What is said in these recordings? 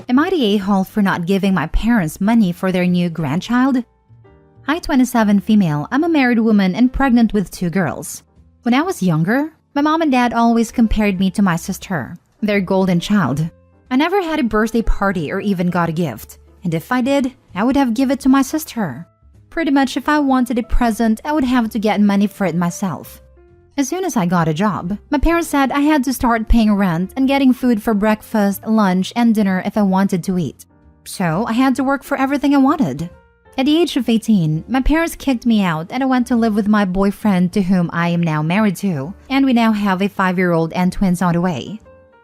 Am I the a-hole for not giving my parents money for their new grandchild? Hi, 27 female. I'm a married woman and pregnant with 2 girls. When I was younger, my mom and dad always compared me to my sister, their golden child. I never had a birthday party or even got a gift. And if I did, I would have given it to my sister. Pretty much if I wanted a present, I would have to get money for it myself. As soon as I got a job, my parents said I had to start paying rent and getting food for breakfast, lunch, and dinner if I wanted to eat. So I had to work for everything I wanted. At the age of 18, my parents kicked me out and I went to live with my boyfriend to whom I am now married to, and we now have a 5-year-old and twins on the way.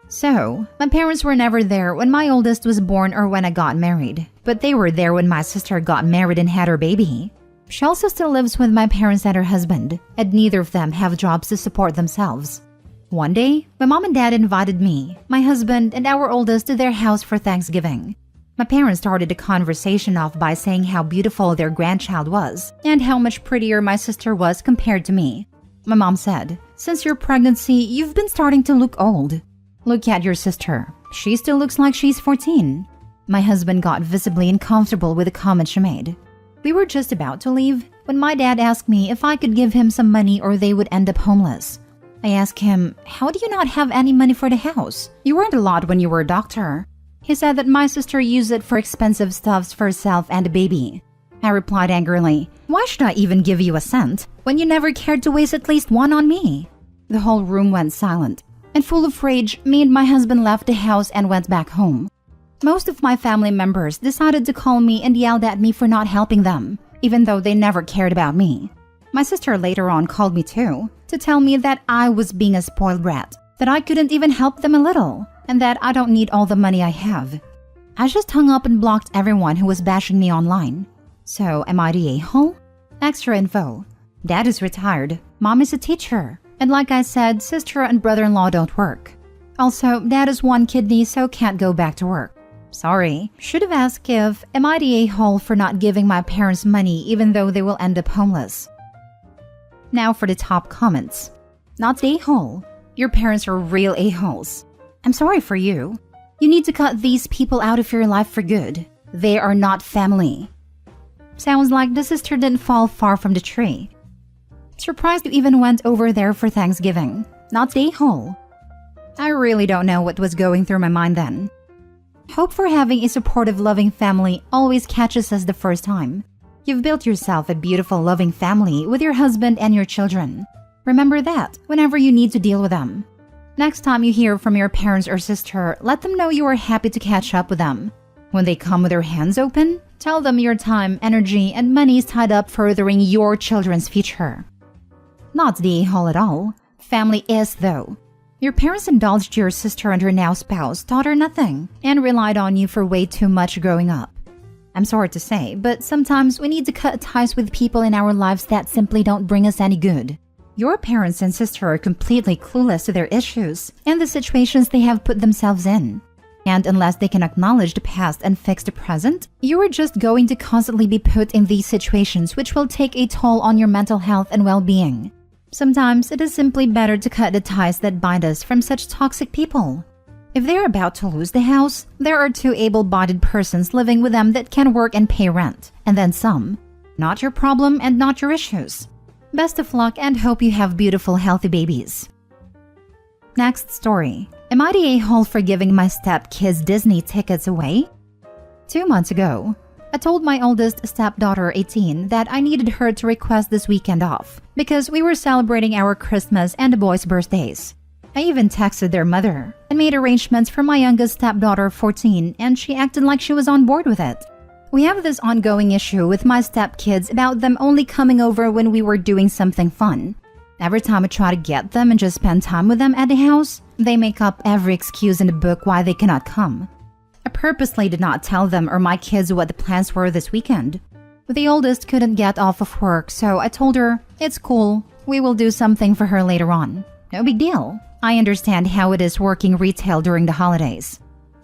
So, my parents were never there when my oldest was born or when I got married, but they were there when my sister got married and had her baby. She also still lives with my parents and her husband, and neither of them have jobs to support themselves. One day, my mom and dad invited me, my husband, and our oldest to their house for Thanksgiving. My parents started the conversation off by saying how beautiful their grandchild was and how much prettier my sister was compared to me. My mom said, "Since your pregnancy, you've been starting to look old. Look at your sister. She still looks like she's 14. My husband got visibly uncomfortable with the comment she made. We were just about to leave when my dad asked me if I could give him some money or they would end up homeless. I asked him, "How do you not have any money for the house? You earned a lot when you were a doctor." He said that my sister used it for expensive stuffs for herself and the baby. I replied angrily, "Why should I even give you a cent when you never cared to waste at least one on me?" The whole room went silent, and full of rage, me and my husband left the house and went back home. Most of my family members decided to call me and yelled at me for not helping them, even though they never cared about me. My sister later on called me too, to tell me that I was being a spoiled brat, that I couldn't even help them a little, and that I don't need all the money I have. I just hung up and blocked everyone who was bashing me online. So, am I the a-hole? Extra info. Dad is retired, mom is a teacher, and like I said, sister and brother-in-law don't work. Also, dad has 1 kidney so can't go back to work. Sorry, should have asked if, am I the a-hole for not giving my parents money even though they will end up homeless? Now for the top comments. Not the a-hole. Your parents are real a-holes. I'm sorry for you. You need to cut these people out of your life for good. They are not family. Sounds like the sister didn't fall far from the tree. Surprised you even went over there for Thanksgiving. Not the a-hole. I really don't know what was going through my mind then. Hope for having a supportive, loving family always catches us the first time. You've built yourself a beautiful, loving family with your husband and your children. Remember that whenever you need to deal with them. Next time you hear from your parents or sister, let them know you are happy to catch up with them. When they come with their hands open, tell them your time, energy, and money is tied up furthering your children's future. Not the a-hole at all. Family is, though. Your parents indulged your sister and her now spouse, taught her nothing, and relied on you for way too much growing up. I'm sorry to say, but sometimes we need to cut ties with people in our lives that simply don't bring us any good. Your parents and sister are completely clueless to their issues and the situations they have put themselves in. And unless they can acknowledge the past and fix the present, you are just going to constantly be put in these situations which will take a toll on your mental health and well-being. Sometimes it is simply better to cut the ties that bind us from such toxic people. If they're about to lose the house, there are 2 able-bodied persons living with them that can work and pay rent, and then some. Not your problem and not your issues. Best of luck and hope you have beautiful, healthy babies. Next story. Am I the a-hole for giving my stepkids Disney tickets away? 2 months ago, I told my oldest stepdaughter, 18, that I needed her to request this weekend off because we were celebrating our Christmas and the boys' birthdays. I even texted their mother and made arrangements for my youngest stepdaughter, 14, and she acted like she was on board with it. We have this ongoing issue with my stepkids about them only coming over when we were doing something fun. Every time I try to get them and just spend time with them at the house, they make up every excuse in the book why they cannot come. I purposely did not tell them or my kids what the plans were this weekend. The oldest couldn't get off of work, so I told her, "It's cool, we will do something for her later on. No big deal. I understand how it is working retail during the holidays."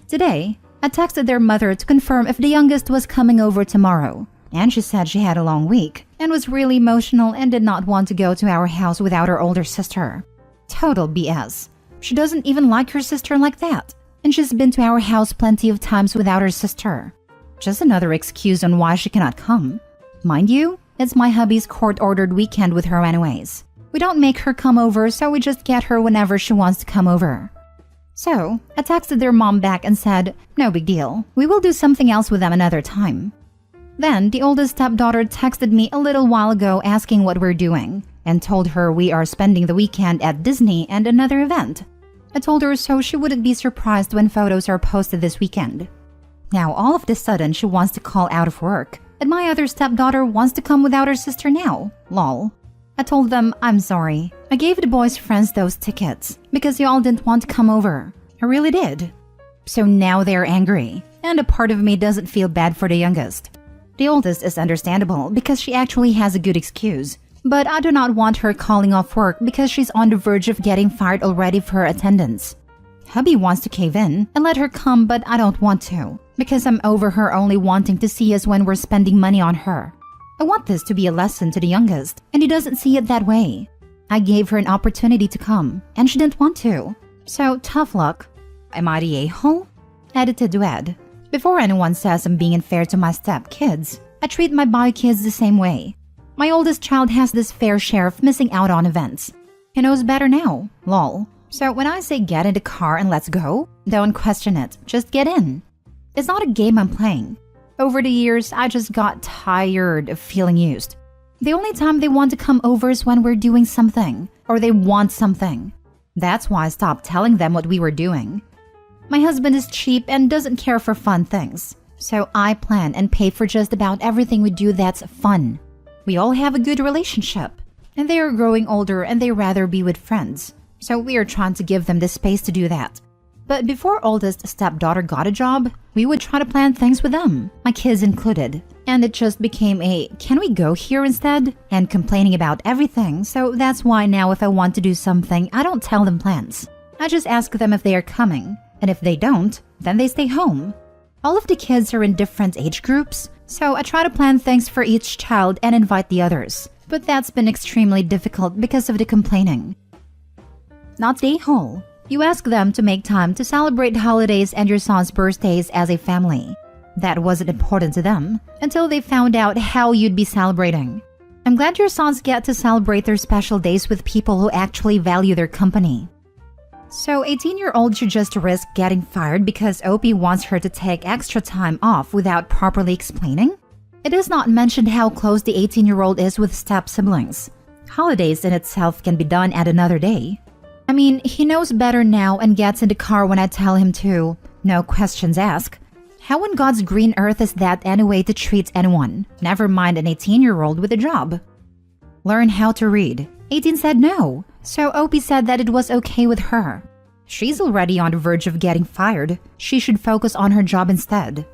Today, I texted their mother to confirm if the youngest was coming over tomorrow, and she said she had a long week and was really emotional and did not want to go to our house without her older sister. Total BS. She doesn't even like her sister like that. and she's been to our house plenty of times without her sister. Just another excuse on why she cannot come. Mind you, it's my hubby's court-ordered weekend with her anyways. We don't make her come over, so we just get her whenever she wants to come over. So, I texted their mom back and said, no big deal, we will do something else with them another time. Then, the oldest stepdaughter texted me a little while ago asking what we're doing, and told her we are spending the weekend at Disney and another event. I told her so she wouldn't be surprised when photos are posted this weekend. Now, all of a sudden, she wants to call out of work, and my other stepdaughter wants to come without her sister now. Lol. I told them, I'm sorry. I gave the boys' friends those tickets because y'all didn't want to come over. I really did. So now they're angry, and a part of me doesn't feel bad for the youngest. The oldest is understandable because she actually has a good excuse, but I do not want her calling off work because she's on the verge of getting fired already for her attendance. Hubby wants to cave in and let her come, but I don't want to because I'm over her only wanting to see us when we're spending money on her. I want this to be a lesson to the youngest, and he doesn't see it that way. I gave her an opportunity to come, and she didn't want to. So, tough luck. Am I the a-hole? Edited Duet. Before anyone says I'm being unfair to my step-kids, I treat my bio kids the same way. My oldest child has this fair share of missing out on events. He knows better now. Lol. So when I say get in the car and let's go, don't question it. Just get in. It's not a game I'm playing. Over the years, I just got tired of feeling used. The only time they want to come over is when we're doing something, or they want something. That's why I stopped telling them what we were doing. My husband is cheap and doesn't care for fun things, so I plan and pay for just about everything we do that's fun. We all have a good relationship, and they are growing older and they rather be with friends, so we are trying to give them the space to do that. But before oldest stepdaughter got a job, we would try to plan things with them, my kids included. And it just became a, can we go here instead? And complaining about everything, so that's why now if I want to do something, I don't tell them plans. I just ask them if they are coming, and if they don't, then they stay home. All of the kids are in different age groups, so I try to plan things for each child and invite the others. But that's been extremely difficult because of the complaining. Not the a-hole. You ask them to make time to celebrate holidays and your son's birthdays as a family. That wasn't important to them until they found out how you'd be celebrating. I'm glad your sons get to celebrate their special days with people who actually value their company. So 18-year-old should just risk getting fired because Opie wants her to take extra time off without properly explaining? It is not mentioned how close the 18-year-old is with step-siblings. Holidays in itself can be done at another day. I mean, he knows better now and gets in the car when I tell him to. No questions asked. How in God's green earth is that any way to treat anyone? Never mind an 18-year-old with a job. Learn how to read. 18 said no, so Opie said that it was okay with her. She's already on the verge of getting fired. She should focus on her job instead.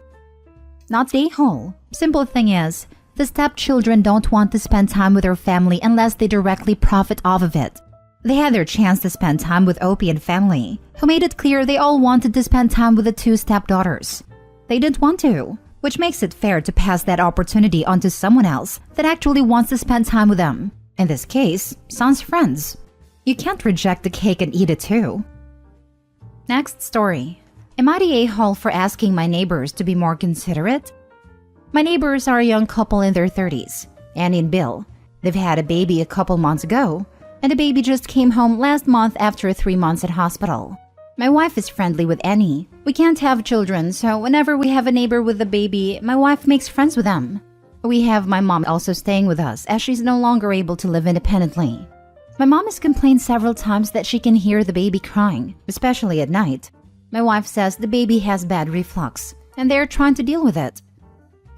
Not the a-hole. Simple thing is, the stepchildren don't want to spend time with their family unless they directly profit off of it. They had their chance to spend time with Opie and family, who made it clear they all wanted to spend time with the two stepdaughters. They didn't want to, which makes it fair to pass that opportunity on to someone else that actually wants to spend time with them. In this case, son's friends. You can't reject the cake and eat it too. Next story. Am I the a-hole for asking my neighbors to be more considerate? My neighbors are a young couple in their 30s, Annie and Bill. They've had a baby a couple months ago, and the baby just came home last month after 3 months at hospital. My wife is friendly with Annie. We can't have children, so whenever we have a neighbor with a baby, my wife makes friends with them. We have my mom also staying with us as she's no longer able to live independently. My mom has complained several times that she can hear the baby crying, especially at night. My wife says the baby has bad reflux, and they're trying to deal with it.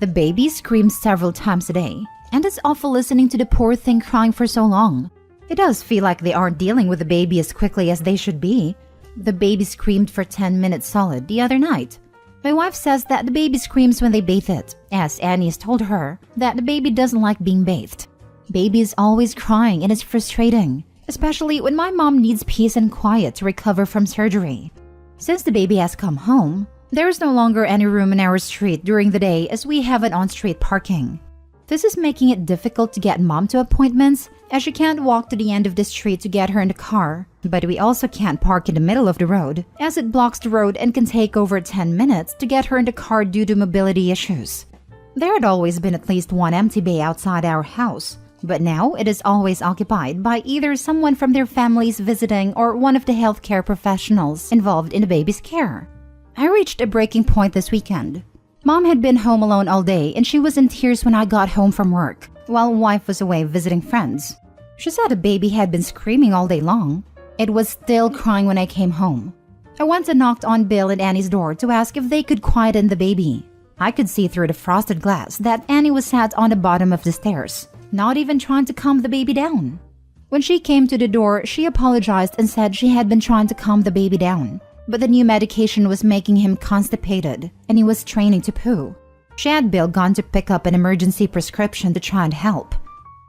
The baby screams several times a day, and it's awful listening to the poor thing crying for so long. It does feel like they aren't dealing with the baby as quickly as they should be. The baby screamed for 10 minutes solid the other night. My wife says that the baby screams when they bathe it, as Annie has told her that the baby doesn't like being bathed. Baby is always crying and it's frustrating, especially when my mom needs peace and quiet to recover from surgery. Since the baby has come home, there is no longer any room in our street during the day as we have an on-street parking. This is making it difficult to get mom to appointments, as she can't walk to the end of the street to get her in the car. But we also can't park in the middle of the road, as it blocks the road and can take over 10 minutes to get her in the car due to mobility issues. There had always been at least one empty bay outside our house, but now it is always occupied by either someone from their families visiting or one of the healthcare professionals involved in the baby's care. I reached a breaking point this weekend. Mom had been home alone all day and she was in tears when I got home from work, while wife was away visiting friends. She said the baby had been screaming all day long. It was still crying when I came home. I went and knocked on Bill and Annie's door to ask if they could quieten the baby. I could see through the frosted glass that Annie was sat on the bottom of the stairs, not even trying to calm the baby down. When she came to the door, she apologized and said she had been trying to calm the baby down, but the new medication was making him constipated and he was training to poo. She had Bill gone to pick up an emergency prescription to try and help.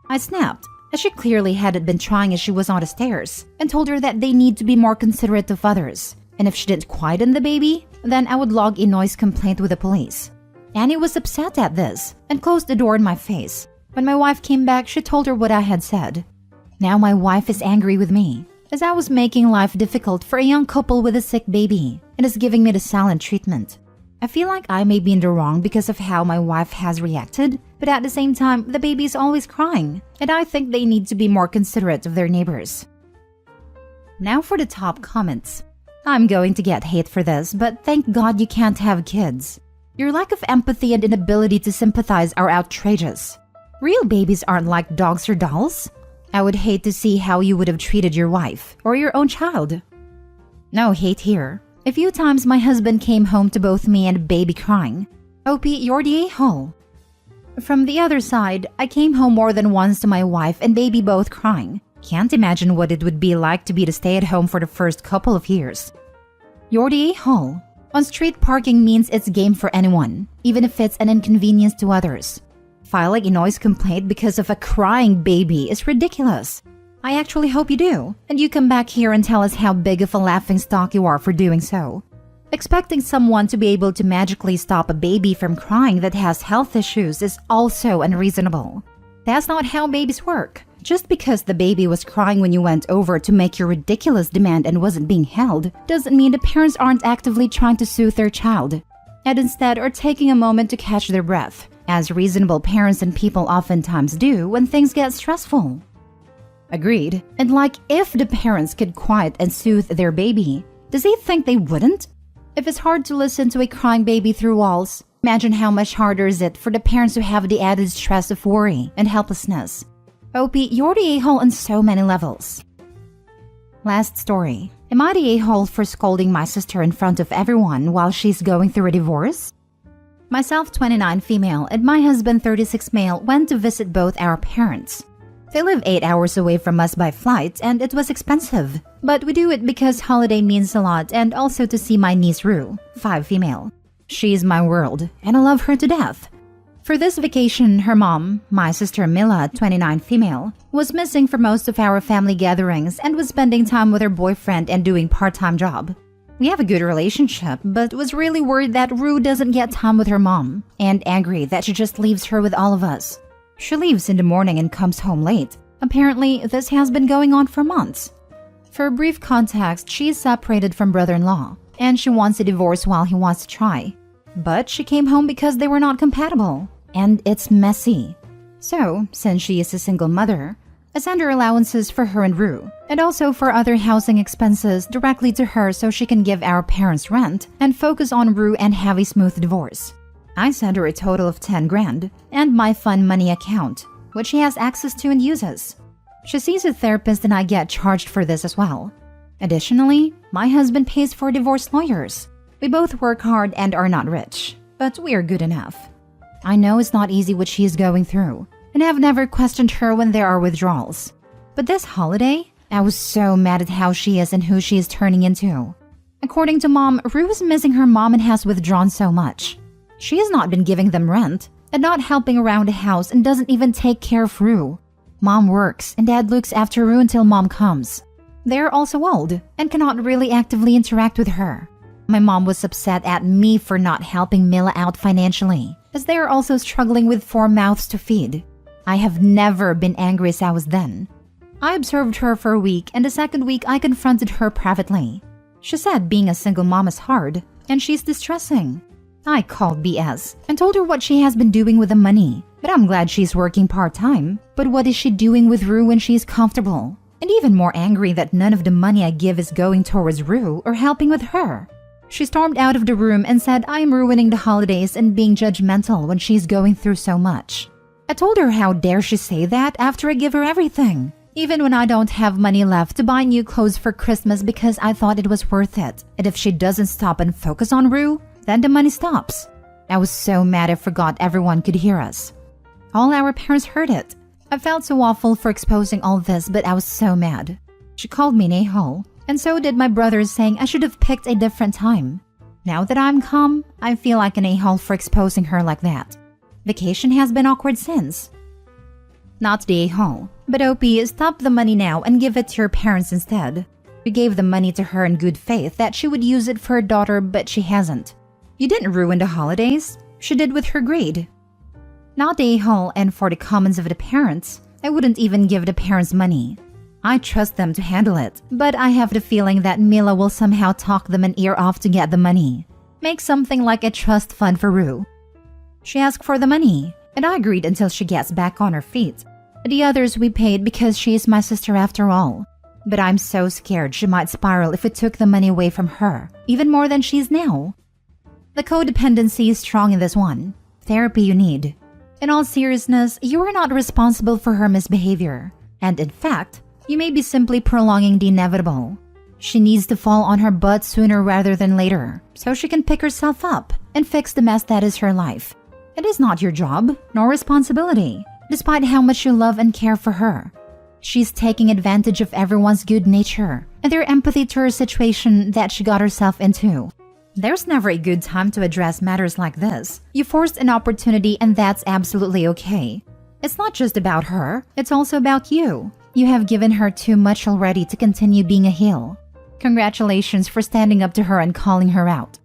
I snapped, as she clearly hadn't been trying as she was on the stairs, and told her that they need to be more considerate of others, and if she didn't quieten the baby, then I would log a noise complaint with the police. Annie was upset at this and closed the door in my face. When my wife came back, she told her what I had said. Now my wife is angry with me, as I was making life difficult for a young couple with a sick baby and is giving me the silent treatment. I feel like I may be in the wrong because of how my wife has reacted, but at the same time, the baby is always crying, and I think they need to be more considerate of their neighbors. Now for the top comments. I'm going to get hate for this, but thank God you can't have kids. Your lack of empathy and inability to sympathize are outrageous. Real babies aren't like dogs or dolls. I would hate to see how you would have treated your wife or your own child. No hate here. A few times my husband came home to both me and baby crying. OP, you're the a-hole. From the other side, I came home more than once to my wife and baby both crying. Can't imagine what it would be like to be the stay-at-home for the first couple of years. You're the a-hole. On street parking means it's game for anyone, even if it's an inconvenience to others. Filing a noise complaint because of a crying baby is ridiculous. I actually hope you do, and you come back here and tell us how big of a laughingstock you are for doing so. Expecting someone to be able to magically stop a baby from crying that has health issues is also unreasonable. That's not how babies work. Just because the baby was crying when you went over to make your ridiculous demand and wasn't being held, doesn't mean the parents aren't actively trying to soothe their child, and instead are taking a moment to catch their breath, as reasonable parents and people oftentimes do when things get stressful. Agreed. And like, if the parents could quiet and soothe their baby, does he think they wouldn't? If it's hard to listen to a crying baby through walls, imagine how much harder is it for the parents who have the added stress of worry and helplessness. OP, you're the a-hole on so many levels. Last story. Am I the a-hole for scolding my sister in front of everyone while she's going through a divorce? Myself, 29 female, and my husband, 36 male, went to visit both our parents. They live 8 hours away from us by flight, and it was expensive. But we do it because holiday means a lot, and also to see my niece Rue, 5 female. She's my world, and I love her to death. For this vacation, her mom, my sister Mila, 29 female, was missing for most of our family gatherings and was spending time with her boyfriend and doing part-time job. We have a good relationship, but was really worried that Rue doesn't get time with her mom, and angry that she just leaves her with all of us. She leaves in the morning and comes home late. Apparently, this has been going on for months. For a brief context, she is separated from brother-in-law, and she wants a divorce while he wants to try. But she came home because they were not compatible, and it's messy. So, since she is a single mother, I send her allowances for her and Rue, and also for other housing expenses directly to her so she can give our parents rent and focus on Rue and have a smooth divorce. I send her a total of 10 grand and my fun money account, which she has access to and uses. She sees a therapist and I get charged for this as well. Additionally, my husband pays for divorce lawyers. We both work hard and are not rich, but we are good enough. I know it's not easy what she is going through, and have never questioned her when there are withdrawals. But this holiday, I was so mad at how she is and who she is turning into. According to mom, Rue is missing her mom and has withdrawn so much. She has not been giving them rent and not helping around the house and doesn't even take care of Rue. Mom works and dad looks after Rue until mom comes. They're also old and cannot really actively interact with her. My mom was upset at me for not helping Mila out financially as they are also struggling with 4 mouths to feed. I have never been angry as I was then. I observed her for a week, and the second week I confronted her privately. She said being a single mom is hard, and she's distressing. I called BS and told her what she has been doing with the money, but I'm glad she's working part-time. But what is she doing with Rue when she's comfortable? And even more angry that none of the money I give is going towards Rue or helping with her. She stormed out of the room and said I am ruining the holidays and being judgmental when she's going through so much. I told her how dare she say that after I give her everything, even when I don't have money left to buy new clothes for Christmas because I thought it was worth it. And if she doesn't stop and focus on Rue, then the money stops. I was so mad I forgot everyone could hear us. All our parents heard it. I felt so awful for exposing all this, but I was so mad. She called me an a-hole, and so did my brothers, saying I should have picked a different time. Now that I'm calm, I feel like an a-hole for exposing her like that. Vacation has been awkward since. Not the a-hole, but OP, stop the money now and give it to your parents instead. You gave the money to her in good faith that she would use it for her daughter, but she hasn't. You didn't ruin the holidays. She did with her greed. Not the a-hole, and for the comments of the parents, I wouldn't even give the parents money. I trust them to handle it, but I have the feeling that Mila will somehow talk them an ear off to get the money. Make something like a trust fund for Rue. She asked for the money, and I agreed until she gets back on her feet. The others we paid because she is my sister after all. But I'm so scared she might spiral if we took the money away from her, even more than she is now. The codependency is strong in this one. Therapy you need. In all seriousness, you are not responsible for her misbehavior. And in fact, you may be simply prolonging the inevitable. She needs to fall on her butt sooner rather than later, so she can pick herself up and fix the mess that is her life. It is not your job, nor responsibility, despite how much you love and care for her. She's taking advantage of everyone's good nature and their empathy to her situation that she got herself into. There's never a good time to address matters like this. You forced an opportunity, and that's absolutely okay. It's not just about her, it's also about you. You have given her too much already to continue being a heel. Congratulations for standing up to her and calling her out.